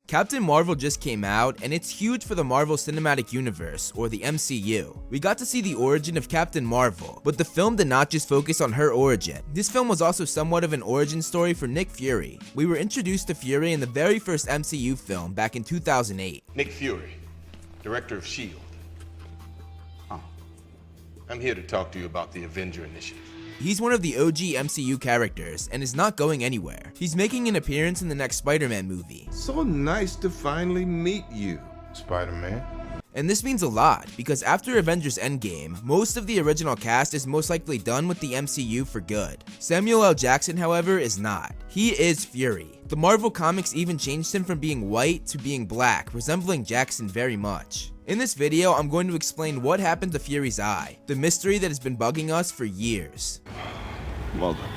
Captain Marvel just came out, and it's huge for the Marvel Cinematic Universe, or the MCU. We got to see the origin of Captain Marvel, but the film did not just focus on her origin. This film was also somewhat of an origin story for Nick Fury. We were introduced to Fury in the very first MCU film back in 2008. Nick Fury, director of S.H.I.E.L.D. I'm here to talk to you about the Avenger Initiative. He's one of the OG MCU characters and is not going anywhere. He's making an appearance in the next Spider-Man movie. So nice to finally meet you, Spider-Man? And this means a lot, because after Avengers Endgame, most of the original cast is most likely done with the MCU for good. Samuel L. Jackson, however, is not. He is Fury. The Marvel Comics even changed him from being white to being black, resembling Jackson very much. In this video, I'm going to explain what happened to Fury's eye, the mystery that has been bugging us for years. Well done.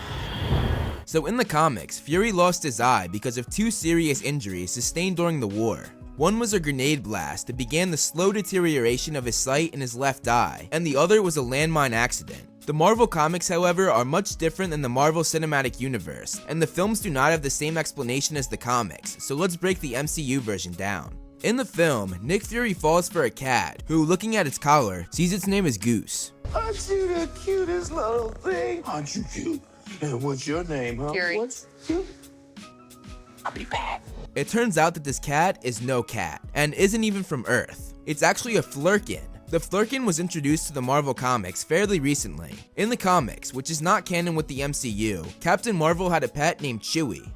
So in the comics, Fury lost his eye because of two serious injuries sustained during the war. One was a grenade blast that began the slow deterioration of his sight in his left eye, and the other was a landmine accident. The Marvel Comics, however, are much different than the Marvel Cinematic Universe, and the films do not have the same explanation as the comics, so let's break the MCU version down. In the film, Nick Fury falls for a cat, who, looking at its collar, sees its name is Goose. Aren't you the cutest little thing? Aren't you cute? And what's your name, huh? Fury. What's cute? I'll be back. It turns out that this cat is no cat, and isn't even from Earth. It's actually a flurkin. The flurkin was introduced to the Marvel Comics fairly recently. In the comics, which is not canon with the MCU, Captain Marvel had a pet named Chewie.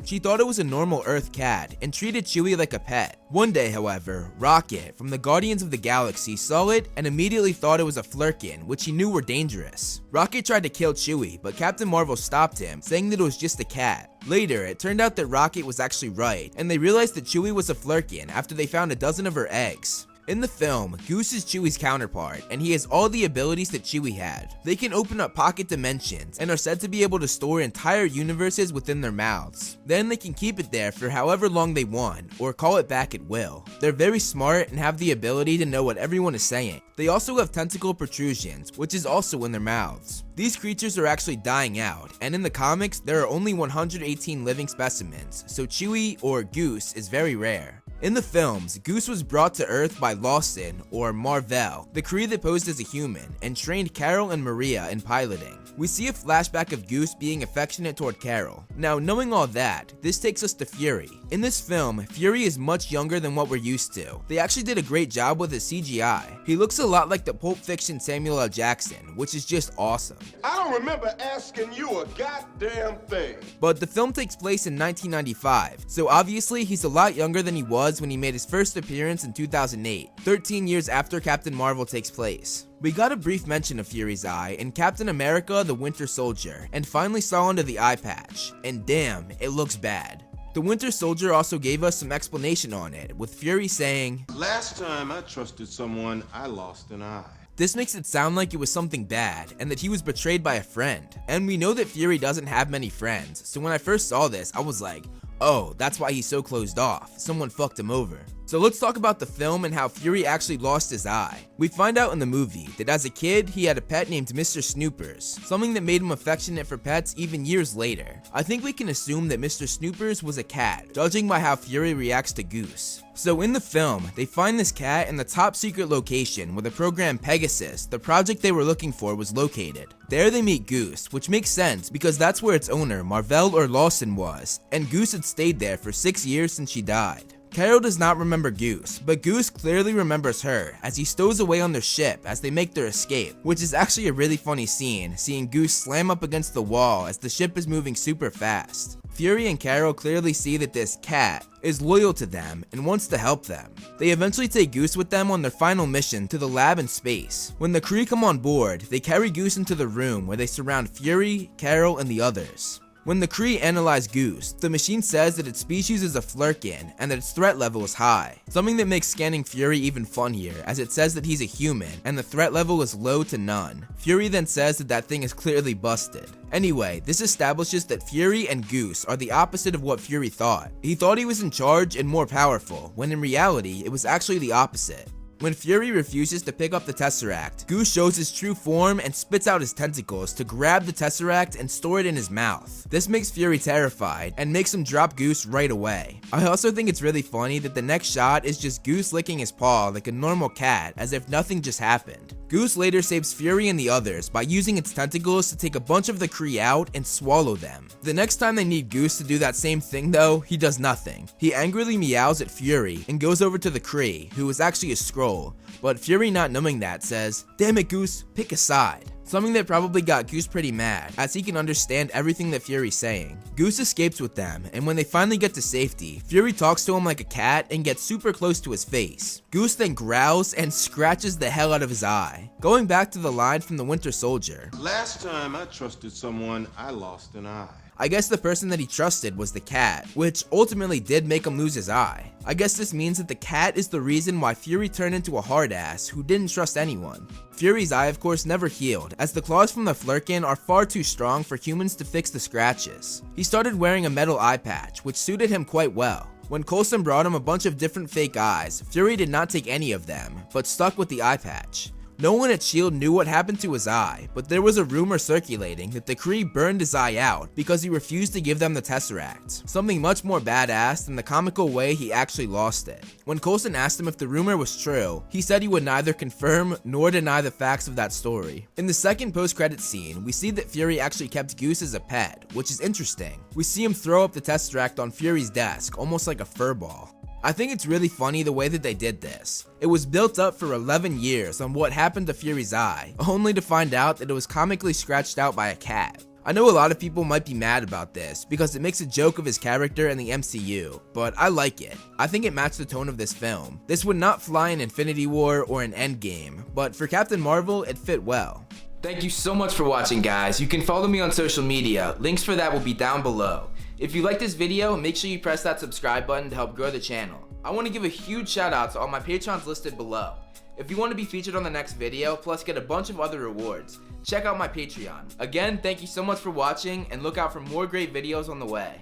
She thought it was a normal Earth cat and treated Chewie like a pet. One day, however, Rocket from the Guardians of the Galaxy saw it and immediately thought it was a flurkin, which he knew were dangerous. Rocket tried to kill Chewie, but Captain Marvel stopped him, saying that it was just a cat. Later, it turned out that Rocket was actually right, and they realized that Chewie was a flurkin after they found a dozen of her eggs. In the film, Goose is Chewie's counterpart, and he has all the abilities that Chewie had. They can open up pocket dimensions, and are said to be able to store entire universes within their mouths. Then they can keep it there for however long they want, or call it back at will. They're very smart and have the ability to know what everyone is saying. They also have tentacle protrusions, which is also in their mouths. These creatures are actually dying out, and in the comics, there are only 118 living specimens, so Chewie, or Goose, is very rare. In the films, Goose was brought to Earth by Lawson, or Mar-Vell, the Kree that posed as a human, and trained Carol and Maria in piloting. We see a flashback of Goose being affectionate toward Carol. Now, knowing all that, this takes us to Fury. In this film, Fury is much younger than what we're used to. They actually did a great job with his CGI. He looks a lot like the Pulp Fiction Samuel L. Jackson, which is just awesome. I don't remember asking you a goddamn thing. But the film takes place in 1995, so obviously he's a lot younger than he was when he made his first appearance in 2008, 13 years after Captain Marvel takes place. We got a brief mention of Fury's eye in Captain America: The Winter Soldier, and finally saw under the eye patch, and damn, it looks bad. The Winter Soldier also gave us some explanation on it, with Fury saying, Last time I trusted someone, I lost an eye. This makes it sound like it was something bad, and that he was betrayed by a friend. And we know that Fury doesn't have many friends, so when I first saw this, I was like, oh, that's why he's so closed off. Someone fucked him over. So let's talk about the film and how Fury actually lost his eye. We find out in the movie that as a kid, he had a pet named Mr. Snoopers, something that made him affectionate for pets even years later. I think we can assume that Mr. Snoopers was a cat, judging by how Fury reacts to Goose. So in the film, they find this cat in the top secret location where the program Pegasus, the project they were looking for, was located. There they meet Goose, which makes sense because that's where its owner, Mar-Vell or Lawson, was, and Goose had stayed there for 6 years since she died. Carol does not remember Goose, but Goose clearly remembers her as he stows away on their ship as they make their escape, which is actually a really funny scene, seeing Goose slam up against the wall as the ship is moving super fast. Fury and Carol clearly see that this cat is loyal to them and wants to help them. They eventually take Goose with them on their final mission to the lab in space. When the Kree come on board, they carry Goose into the room where they surround Fury, Carol, and the others. When the Kree analyze Goose, the machine says that its species is a flurkin and that its threat level is high. Something that makes scanning Fury even funnier, as it says that he's a human and the threat level is low to none. Fury then says that that thing is clearly busted. Anyway, this establishes that Fury and Goose are the opposite of what Fury thought. He thought he was in charge and more powerful, when in reality, it was actually the opposite. When Fury refuses to pick up the Tesseract, Goose shows his true form and spits out his tentacles to grab the Tesseract and store it in his mouth. This makes Fury terrified and makes him drop Goose right away. I also think it's really funny that the next shot is just Goose licking his paw like a normal cat, as if nothing just happened. Goose later saves Fury and the others by using its tentacles to take a bunch of the Kree out and swallow them. The next time they need Goose to do that same thing though, he does nothing. He angrily meows at Fury and goes over to the Kree, who is actually a Skrull, but Fury, not knowing that, says, "Damn it Goose, pick a side." Something that probably got Goose pretty mad, as he can understand everything that Fury's saying. Goose escapes with them, and when they finally get to safety, Fury talks to him like a cat and gets super close to his face. Goose then growls and scratches the hell out of his eye. Going back to the line from the Winter Soldier, Last time I trusted someone, I lost an eye. I guess the person that he trusted was the cat, which ultimately did make him lose his eye. I guess this means that the cat is the reason why Fury turned into a hard ass who didn't trust anyone. Fury's eye of course never healed, as the claws from the Flurkin are far too strong for humans to fix the scratches. He started wearing a metal eye patch, which suited him quite well. When Coulson brought him a bunch of different fake eyes, Fury did not take any of them, but stuck with the eye patch. No one at S.H.I.E.L.D. knew what happened to his eye, but there was a rumor circulating that the Kree burned his eye out because he refused to give them the Tesseract, something much more badass than the comical way he actually lost it. When Coulson asked him if the rumor was true, he said he would neither confirm nor deny the facts of that story. In the second post-credit scene, we see that Fury actually kept Goose as a pet, which is interesting. We see him throw up the Tesseract on Fury's desk, almost like a fur ball. I think it's really funny the way that they did this. It was built up for 11 years on what happened to Fury's eye, only to find out that it was comically scratched out by a cat. I know a lot of people might be mad about this because it makes a joke of his character in the MCU, but I like it. I think it matched the tone of this film. This would not fly in Infinity War or in Endgame, but for Captain Marvel, it fit well. Thank you so much for watching, guys. You can follow me on social media. Links for that will be down below. If you like this video, make sure you press that subscribe button to help grow the channel. I want to give a huge shout out to all my patrons listed below. If you want to be featured on the next video, plus get a bunch of other rewards, check out my Patreon. Again, thank you so much for watching, and look out for more great videos on the way.